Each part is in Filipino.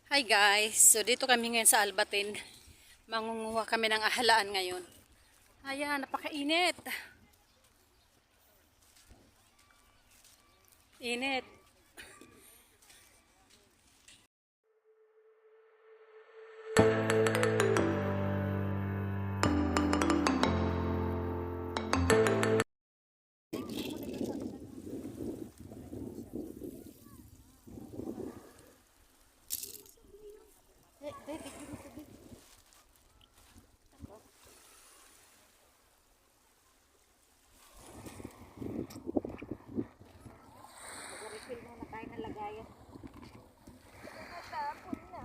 Hi guys, so dito kami ngayon sa Albatin. Mangunguha kami ng ahalaan ngayon. Ayan, napakainit. Init. Refill muna tayo ng lagayan. Natapon na.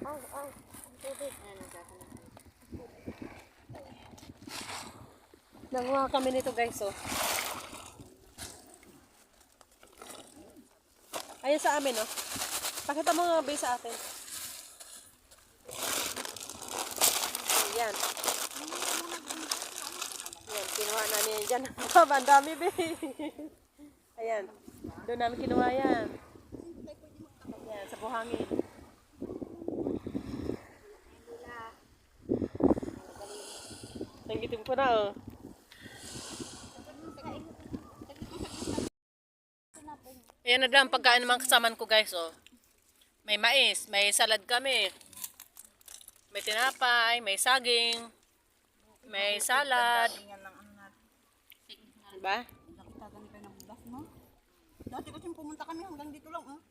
Ang tubig. Nanguha kami nito guys, oh. Ayan sa amin, oh. Pakita mo nga ba sa atin. Ayan. Ayan, kinuha namin yan dyan. Ang dami, be. Ayan. Doon namin kinuha yan. Ayan, sa buhangin. Nanggitim ko na, oh. Ayan na lang, pagkain naman kasaman ko guys, oh. May mais, may salad kami. May tinapay, may saging, may salad. Diba? Nakitagan kayo ng bulas, no? Dati kasi pumunta kami hanggang dito lang, oh.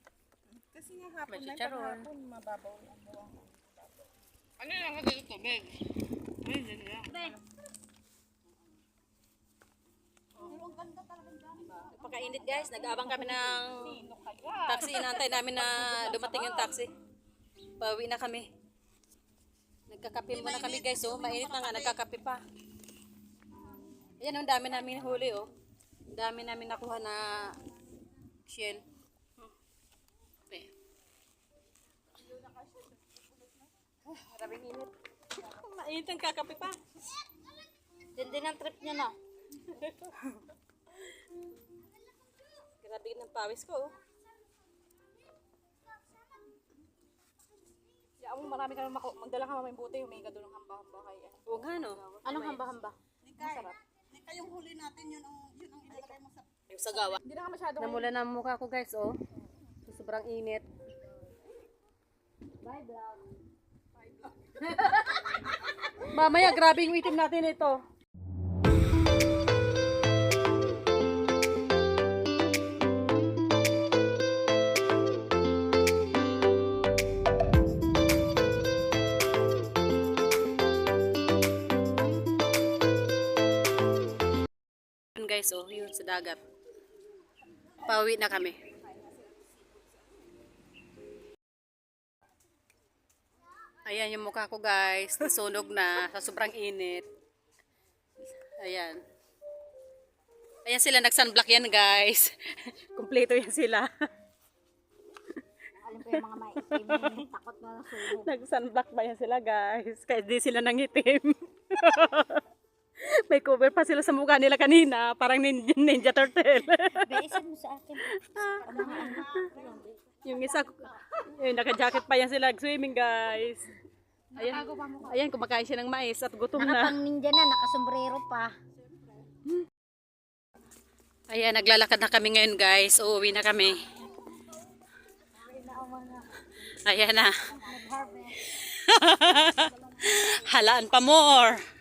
Kasi nga hapon May na chicharon. hapon, mababaw ang buwang. Ano lang kasi ito, tubig? Ay, dyan. Pero ang ganda talagang dami. Pagkainit guys, nag-aabang kami ng taxi. Inaantay namin na dumating yung taxi. Pauwi na kami. Nagkakape muna kami guys, oh. Mainit na nga, nagkakape pa. Ayan, ang dami namin huli, oh. Ang dami namin nakuha na shell. Okay. Maraming init. Mainit ang kakape pa. Diyan din ang trip niya, no? Grabe ng pawis ko, oh. Ang marami ka magdala ka mamayang buti, huminga doon ng hamba-hamba kaya. Oo nga, no? Anong hamba-hamba? Masarap. Nika yung huli natin, yun ang ilalagay mo sa... Yung sagawa. Hindi na ka masyadong... Namula na ang mukha ko guys, oh. Sobrang init. Bye, vlog. Mamaya, grabe yung itim natin ito. Guys, oh, yun sa dagat. Pauwi na kami. Ayan yung mukha ko guys, nasunog na sa sobrang init. Ayan. Ayan sila, nag-sunblock yan guys. Kompleto yan sila. Alam ko yung mga maitim, takot na nasunog. Nag-sunblock ba yan sila guys? Kahit di sila nangitim. May cover pa sila sa mukha nila kanina, parang Ninja Turtle. Baisan mo sa akin. Yung isa, yung naka-jacket pa yan sila swimming guys. Ayan, ayan, kumakain siya ng mais at gutom na. Nakapang ninja na, nakasombrero pa. Ayan, naglalakad na kami ngayon guys. Uuwi na kami. Ayan na. Halaan pa more.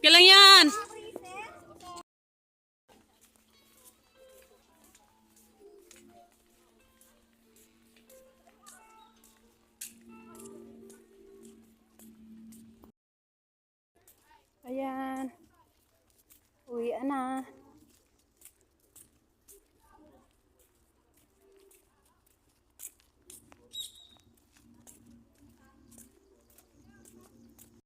Kailan yan? Ayan. Uwi na.